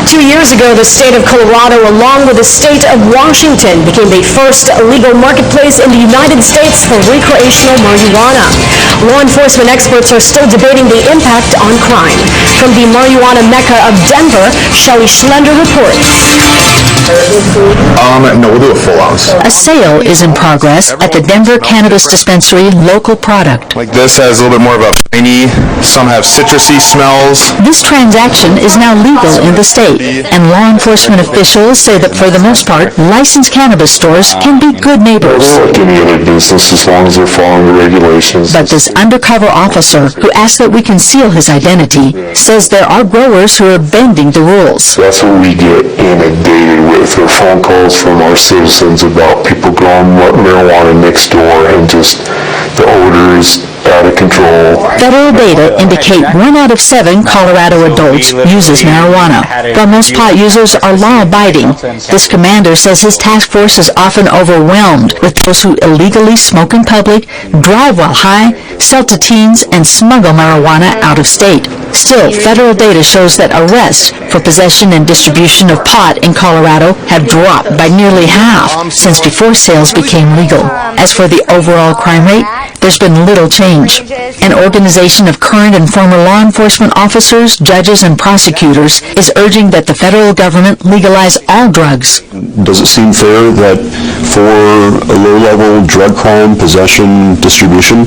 2 years ago, the state of Colorado, along with the state of Washington, became the first legal marketplace in the United States for recreational marijuana. Law enforcement experts are still debating the impact on crime. From the marijuana mecca of Denver, Shelley Schlender reports. No, we'll do a full ounce. A sale is in progress at the Denver Cannabis Dispensary local product. Like this has a little bit more of a piney, some have citrusy smells. This transaction is now legal in the state, and law enforcement officials say that for the most part, licensed cannabis stores can be good neighbors. Like any other business, as long as they're following the regulations. But this undercover officer, who asked that we conceal his identity, says there are growers who are bending the rules. That's what we get inundated with, are phone calls from our citizens about people growing marijuana next door, and just the odors out of control. Federal data indicate 1 out of 7 Colorado adults uses marijuana. While most pot users are law-abiding, this commander says his task force is often overwhelmed with those who illegally smoke in public, drive while high, sell to teens, and smuggle marijuana out of state. Still, federal data shows that arrests for possession and distribution of pot in Colorado have dropped by nearly half since before sales became legal. As for the overall crime rate, there's been little change. An organization of current and former law enforcement officers, judges, and prosecutors is urging that the federal government legalize all drugs. Does it seem fair that for a low-level drug crime, possession, distribution,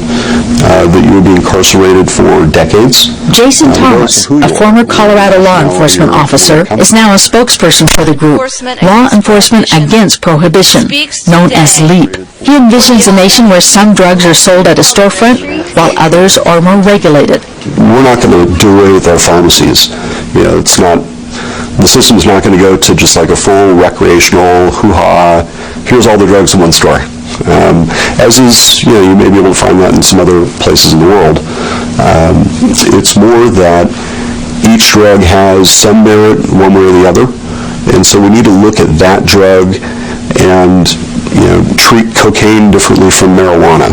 that you would be incarcerated for decades? Jason Thomas, a former Colorado law enforcement officer, is now a spokesperson for the group, Law Enforcement Against Prohibition, known as LEAP. He envisions a nation where some drugs are sold at a storefront, while others are more regulated. We're not going to do away with our pharmacies. You know, it's not, the system's not going to go to just like a full recreational hoo-ha, here's all the drugs in one store. As is, you know, you may be able to find that in some other places in the world. It's more that each drug has some merit one way or the other, and so we need to look at that drug and, you know, treat cocaine differently from marijuana.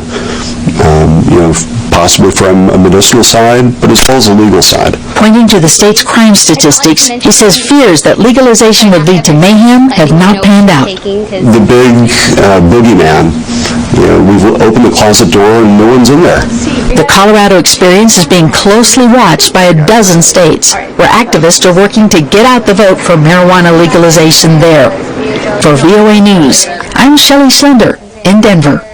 You know, possibly from a medicinal side, but as well as a legal side. Pointing to the state's crime statistics, he says fears that legalization would lead to mayhem have not panned out. The big boogeyman, you know, we've opened the closet door and no one's in there. The Colorado experience is being closely watched by a dozen states, where activists are working to get out the vote for marijuana legalization there. For VOA News, I'm Shelley Schlender in Denver.